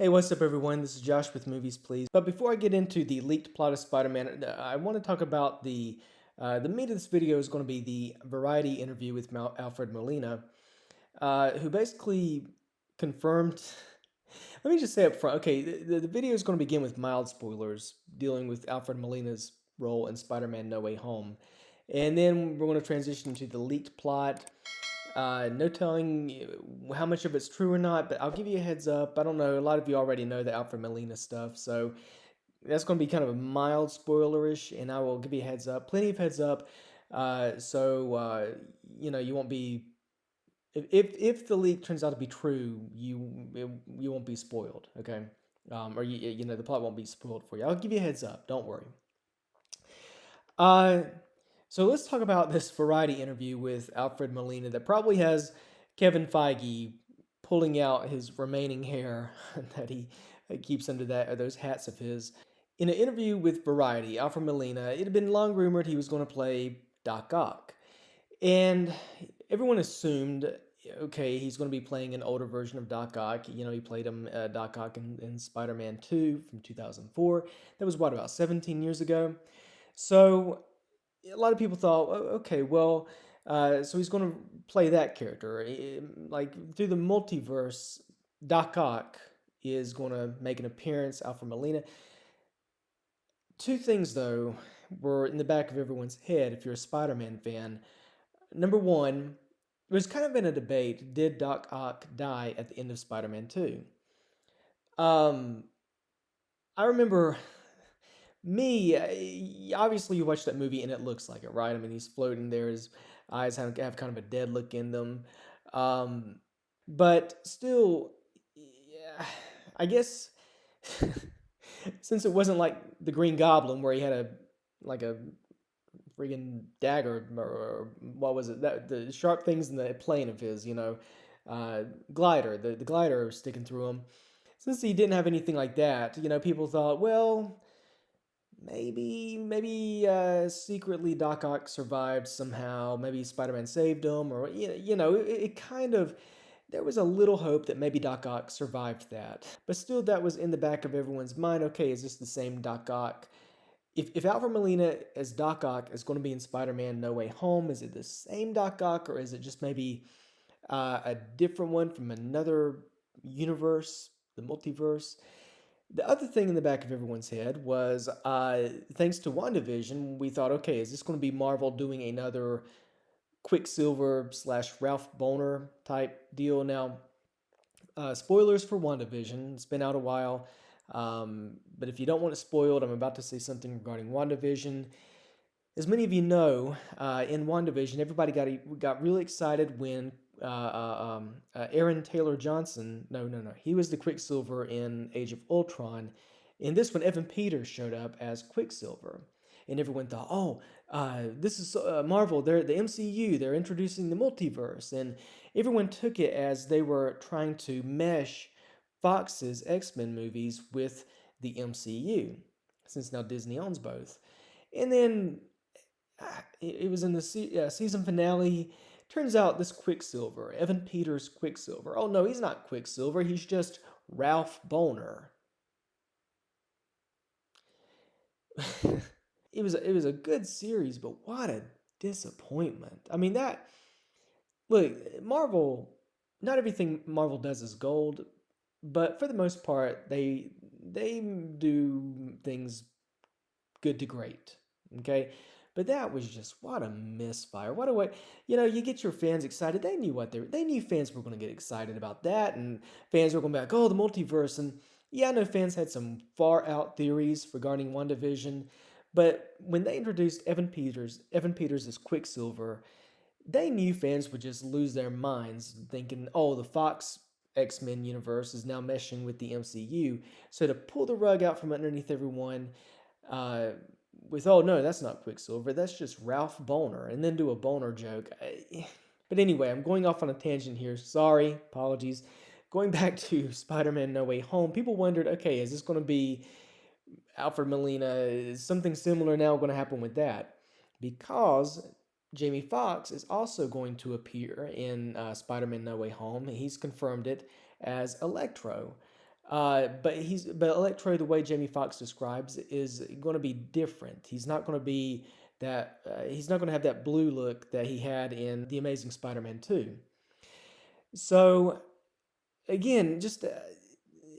Hey, what's up, everyone? This is Josh with Movies Please. But before I get into the leaked plot of Spider-Man, I want to talk about the meat of this video is going to be the Variety interview with Alfred Molina, who basically confirmed. Let me just say up front, okay, the video is going to begin with mild spoilers dealing with Alfred Molina's role in Spider-Man: No Way Home, and then we're going to transition to the leaked plot. No telling how much of it's true or not, but I'll give you a heads up. I don't know. A lot of you already know the Alfred Molina stuff, so that's going to be kind of a mild spoilerish, and I will give you a heads up, plenty of heads up, so you won't be. If the leak turns out to be true, you won't be spoiled, okay? Or the plot won't be spoiled for you. I'll give you a heads up. Don't worry. Uh, so let's talk about this Variety interview with Alfred Molina that probably has Kevin Feige pulling out his remaining hair that he keeps under those hats of his. In an interview with Variety, Alfred Molina, it had been long rumored he was going to play Doc Ock. And everyone assumed, okay, he's going to be playing an older version of Doc Ock. He played him, Doc Ock, in Spider-Man 2 from 2004. That was, what, about 17 years ago? So a lot of people thought, okay, well, so he's going to play that character. Like through the multiverse, Doc Ock is going to make an appearance, Alfred Molina. Two things, though, were in the back of everyone's head if you're a Spider Man fan. Number one, it was kind of in a debate, did Doc Ock die at the end of Spider Man 2? Um, I remember obviously you watch that movie and it looks like it, right? I mean, he's floating there, his eyes have kind of a dead look in them. Um, but still, yeah, I guess since it wasn't like the Green Goblin where he had a friggin' dagger or what was it? That the sharp things in the plane of his, glider, the glider sticking through him. Since he didn't have anything like that, people thought, well, maybe secretly Doc Ock survived somehow. Maybe Spider-Man saved him, or it kind of there was a little hope that maybe Doc Ock survived that. But still, that was in the back of everyone's mind. Okay, is this the same Doc Ock? If Alfred Molina as Doc Ock is going to be in Spider-Man: No Way Home, is it the same Doc Ock, or is it just maybe a different one from another universe, the multiverse? The other thing in the back of everyone's head was, thanks to WandaVision, we thought, okay, is this going to be Marvel doing another Quicksilver slash Ralph Bohner type deal? Now, spoilers for WandaVision. It's been out a while. But if you don't want it spoiled, I'm about to say something regarding WandaVision. As many of you know, in WandaVision, everybody got really excited when Aaron Taylor Johnson, no, he was the Quicksilver in Age of Ultron. In this one, Evan Peters showed up as Quicksilver. And everyone thought, oh, this is Marvel, they're the MCU, they're introducing the multiverse. And everyone took it as they were trying to mesh Fox's X-Men movies with the MCU, since now Disney owns both. And then it was in the season finale. Turns out this Quicksilver, Evan Peters Quicksilver. Oh no, he's not Quicksilver. He's just Ralph Bohner. It was a good series, but what a disappointment. I mean that look, Marvel, not everything Marvel does is gold, but for the most part they do things good to great. Okay? But that was just what a misfire. What a way, you get your fans excited. They knew fans were going to get excited about that, and fans were going to be like, "Oh, the multiverse." And yeah, I know fans had some far out theories regarding WandaVision, but when they introduced Evan Peters as Quicksilver, they knew fans would just lose their minds thinking, "Oh, the Fox X-Men universe is now meshing with the MCU." So to pull the rug out from underneath everyone, uh, with oh no, that's not Quicksilver, that's just Ralph Bohner, and then do a Bohner joke. But anyway, I'm going off on a tangent here. Sorry, apologies. Going back to Spider-Man: No Way Home, people wondered, okay, is this going to be Alfred Molina? Is something similar now going to happen with that? Because Jamie Foxx is also going to appear in Spider-Man: No Way Home. He's confirmed it as Electro. But Electro, the way Jamie Foxx describes, is going to be different. He's not going to be that. He's not going to have that blue look that he had in The Amazing Spider-Man 2. So again, just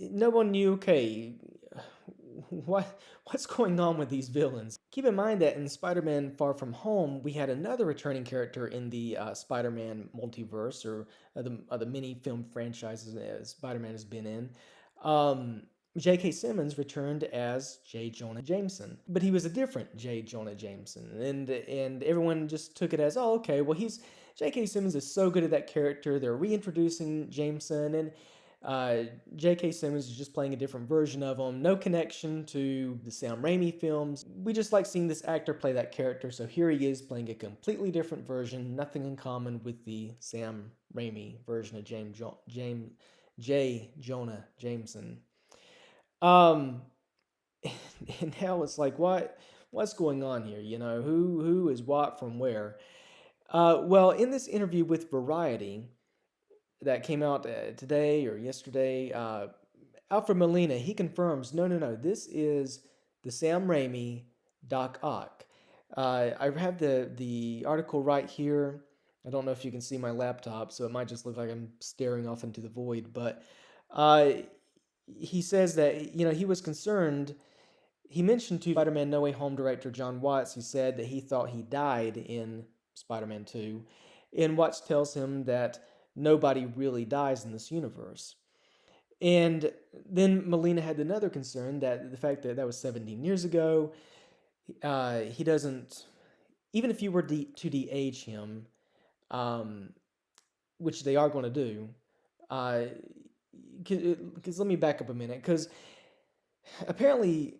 no one knew. Okay, what's going on with these villains? Keep in mind that in Spider-Man Far From Home, we had another returning character in the Spider-Man multiverse, or the mini film franchises that Spider-Man has been in. Um, J.K. Simmons returned as J. Jonah Jameson, but he was a different J. Jonah Jameson, and everyone just took it as, oh, okay, well, he's J.K. Simmons is so good at that character. They're reintroducing Jameson, and uh, J.K. Simmons is just playing a different version of him. No connection to the Sam Raimi films. We just like seeing this actor play that character, so here he is playing a completely different version. Nothing in common with the Sam Raimi version of J. Jonah Jameson. Um, and now it's like, what's going on here? You know, who is what from where? Well, in this interview with Variety that came out today or yesterday, Alfred Molina, he confirms, no, this is the Sam Raimi Doc Ock. I have the article right here. I don't know if you can see my laptop, so it might just look like I'm staring off into the void. But uh, he says that he was concerned. He mentioned to Spider-Man No Way Home director John Watts, who said that he thought he died in Spider-Man 2, and Watts tells him that nobody really dies in this universe. And then Molina had another concern, that the fact that that was 17 years ago, he doesn't, even if you were to de-age him, um, which they are going to do, because let me back up a minute, because apparently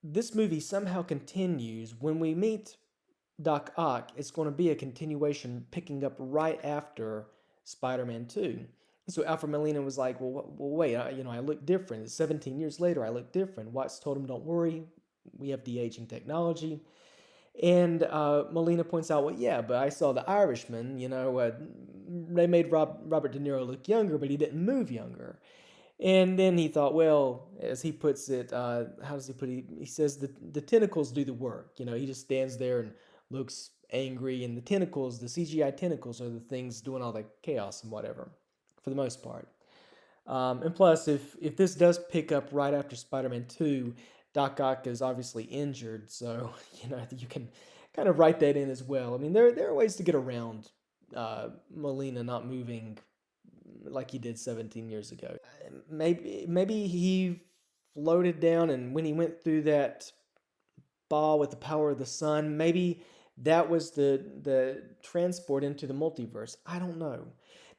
this movie somehow continues. When we meet Doc Ock, it's going to be a continuation picking up right after Spider-Man 2. So Alfred Molina was like, well wait, I look different. 17 years later, I look different. Watts told him, don't worry, we have de-aging technology. And Molina points out, well, yeah, but I saw The Irishman, they made Robert De Niro look younger, but he didn't move younger. And then he thought, well, as he puts it, how does he put it? He says the tentacles do the work. He just stands there and looks angry, and the tentacles, the CGI tentacles, are the things doing all the chaos and whatever, for the most part. And plus, if this does pick up right after Spider-Man 2, Doc Ock is obviously injured, so you can kind of write that in as well. I mean, there are ways to get around Molina not moving like he did 17 years ago. Maybe he floated down, and when he went through that ball with the power of the sun, maybe that was the transport into the multiverse. I don't know.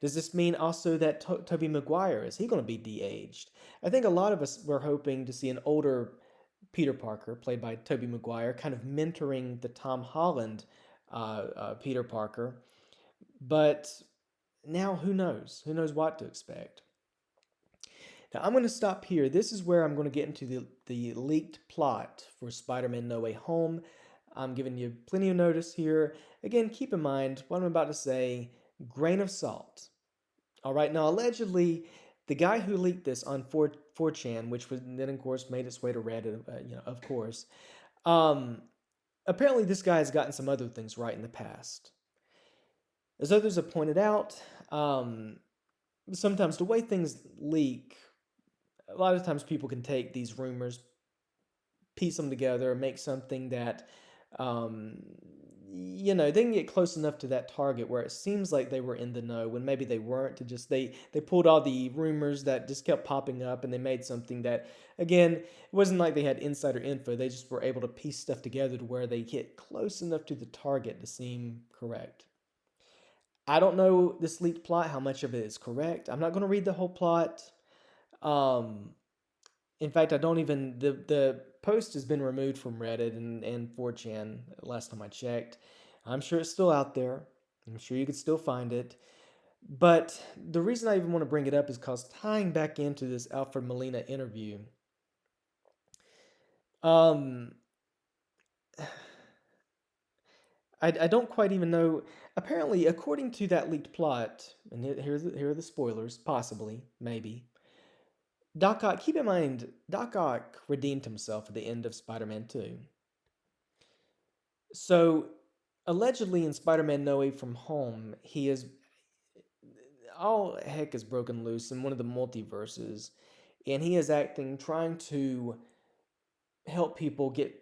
Does this mean also that Tobey Maguire, is he going to be de-aged? I think a lot of us were hoping to see an older Peter Parker, played by Tobey Maguire, kind of mentoring the Tom Holland Peter Parker. But now who knows? Who knows what to expect? Now I'm going to stop here. This is where I'm going to get into the leaked plot for Spider-Man No Way Home. I'm giving you plenty of notice here. Again, keep in mind what I'm about to say, grain of salt. All right, now allegedly, the guy who leaked this on 4chan, which was then of course made its way to Reddit, of course. Apparently, this guy has gotten some other things right in the past. As others have pointed out, sometimes the way things leak, a lot of times people can take these rumors, piece them together, make something that, they can get close enough to that target where it seems like they were in the know when maybe they weren't. They pulled all the rumors that just kept popping up, and they made something that, again, it wasn't like they had insider info. They just were able to piece stuff together to where they get close enough to the target to seem correct. I don't know this leaked plot, how much of it is correct. I'm not going to read the whole plot. Um, in fact, I don't even, the post has been removed from Reddit and 4chan last time I checked. I'm sure it's still out there. I'm sure you could still find it. But the reason I even want to bring it up is because tying back into this Alfred Molina interview, um, I don't quite even know. Apparently, according to that leaked plot, and here are the spoilers, possibly, maybe. Doc Ock, keep in mind, Doc Ock redeemed himself at the end of Spider-Man 2. So, allegedly in Spider-Man No Way From Home, he is all heck is broken loose in one of the multiverses, and he is acting trying to help people get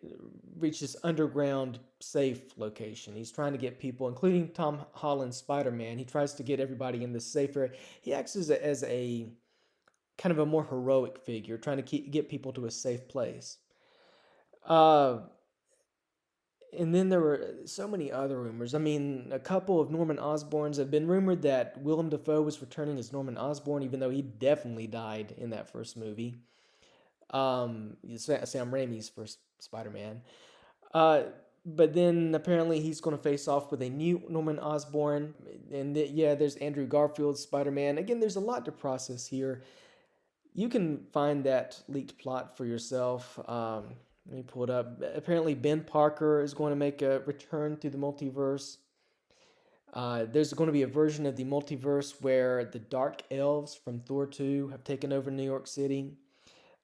reach this underground safe location. He's trying to get people, including Tom Holland's Spider-Man. He tries to get everybody in this safe area. He acts as a kind of a more heroic figure, trying to get people to a safe place. Uh, and then there were so many other rumors. I mean, a couple of Norman Osborns have been rumored that Willem Dafoe was returning as Norman Osborn, even though he definitely died in that first movie. Sam Raimi's first Spider-Man. Uh, but then apparently he's going to face off with a new Norman Osborn, and yeah, there's Andrew Garfield's Spider-Man. Again, there's a lot to process here. You can find that leaked plot for yourself. Let me pull it up. Apparently, Ben Parker is going to make a return to the multiverse. There's going to be a version of the multiverse where the Dark Elves from Thor 2 have taken over New York City.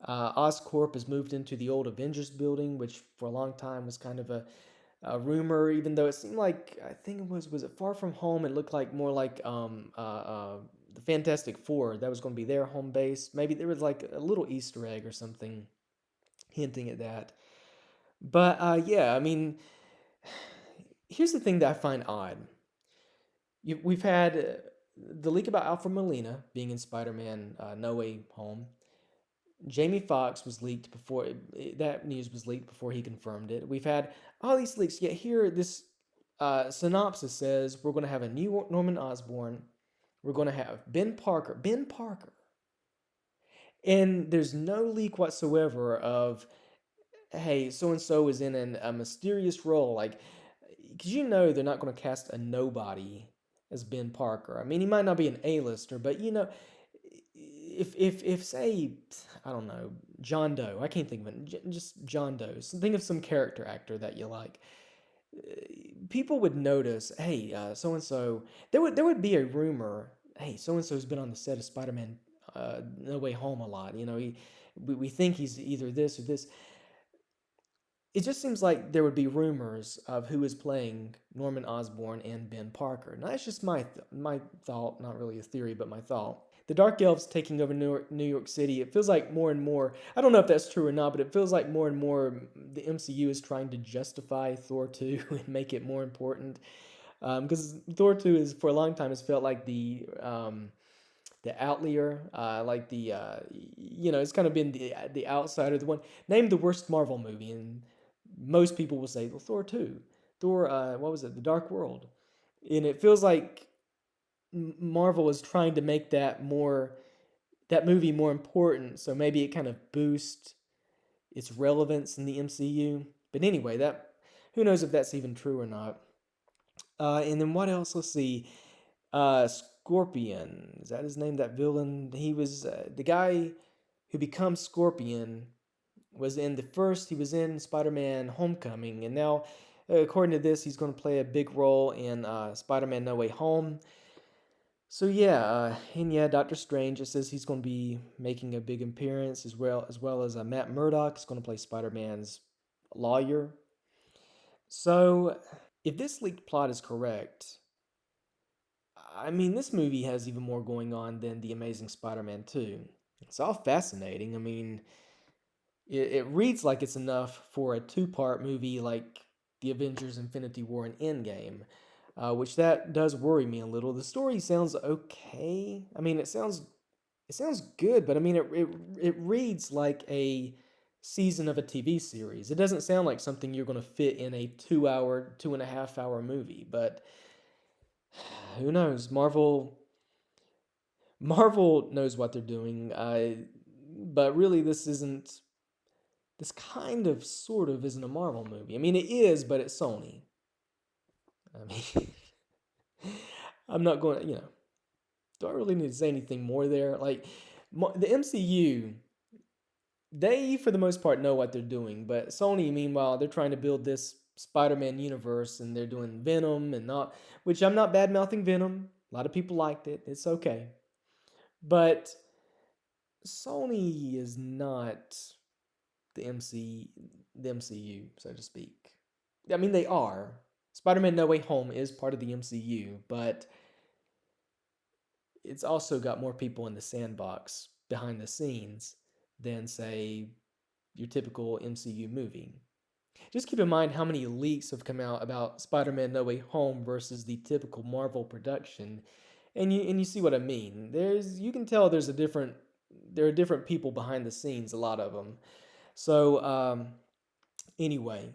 Oscorp has moved into the old Avengers building, which for a long time was kind of a rumor, even though it seemed like, I think was it Far From Home? It looked like more like the Fantastic Four. That was going to be their home base. Maybe there was like a little Easter egg or something hinting at that. But yeah, I mean, here's the thing that I find odd. We've had the leak about Alfred Molina being in Spider-Man No Way Home. Jamie Foxx was leaked before that news was leaked before he confirmed it. We've had all these leaks, yet here this synopsis says we're going to have a new Norman Osborn. We're going to have Ben Parker. Ben Parker. And there's no leak whatsoever of, hey, so and so is in a mysterious role. Like, because you know they're not going to cast a nobody as Ben Parker. I mean, he might not be an A-lister, but you know, if say, I don't know, John Doe, I can't think of it, just John Doe. So think of some character actor that you like. People would notice, hey, so and so. There would be a rumor, hey, so and so's been on the set of Spider-Man No Way Home a lot. You know, we think he's either this or this. It just seems like there would be rumors of who is playing Norman Osborn and Ben Parker. Now, that's just my thought, not really a theory, but my thought. The Dark Elves taking over New York City, it feels like more and more, I don't know if that's true or not, but it feels like more and more the MCU is trying to justify Thor 2 and make it more important. Because Thor 2 is, for a long time, has felt like the outlier, like it's kind of been the outsider, the one. Name the worst Marvel movie, and most people will say, well, Thor 2. Thor, what was it? The Dark World. And it feels like Marvel is trying to make that movie more important, so maybe it kind of boosts its relevance in the MCU. But anyway, that who knows if that's even true or not. And then what else? Let's see. Scorpion. Is that his name? That villain? He was the guy who becomes Scorpion was in the first, he was in Spider-Man Homecoming, and now, according to this, he's going to play a big role in Spider-Man No Way Home. So yeah, and yeah, Doctor Strange, it says he's going to be making a big appearance, as well as Matt Murdock is going to play Spider-Man's lawyer. So, if this leaked plot is correct, I mean, this movie has even more going on than The Amazing Spider-Man 2. It's all fascinating. I mean, it reads like it's enough for a two-part movie like The Avengers Infinity War and Endgame, which that does worry me a little. The story sounds okay. I mean, it sounds good, but I mean, it reads like a season of a TV series. It doesn't sound like something you're going to fit in a 2-hour, 2.5-hour movie, but who knows? Marvel knows what they're doing. But really, this kind of, sort of, isn't a Marvel movie. I mean, it is, but it's Sony. I mean, I'm not going to, do I really need to say anything more there? Like, the MCU, they, for the most part, know what they're doing. But Sony, meanwhile, they're trying to build this Spider-Man universe, and they're doing Venom and not, which I'm not bad-mouthing Venom. A lot of people liked it. It's okay. But Sony is not the MCU, so to speak. I mean, they are. Spider-Man No Way Home is part of the MCU, but it's also got more people in the sandbox behind the scenes than, say, your typical MCU movie. Just keep in mind how many leaks have come out about Spider-Man No Way Home versus the typical Marvel production, and you see what I mean. You can tell there are different people behind the scenes, a lot of them. So anyway,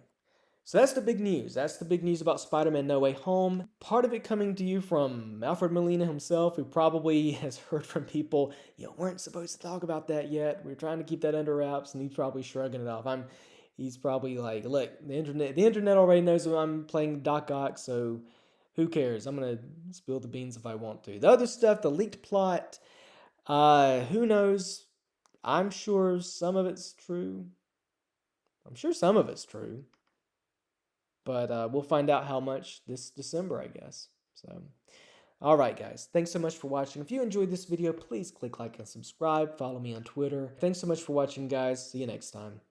so that's the big news. That's the big news about Spider-Man No Way Home. Part of it coming to you from Alfred Molina himself, who probably has heard from people, weren't supposed to talk about that yet. We're trying to keep that under wraps, and he's probably shrugging it off. He's probably like, look, the internet already knows I'm playing Doc Ock, so who cares? I'm gonna spill the beans if I want to. The other stuff, the leaked plot, who knows? I'm sure some of it's true. I'm sure some of it's true. But we'll find out how much this December, I guess. So, all right, guys. Thanks so much for watching. If you enjoyed this video, please click like and subscribe. Follow me on Twitter. Thanks so much for watching, guys. See you next time.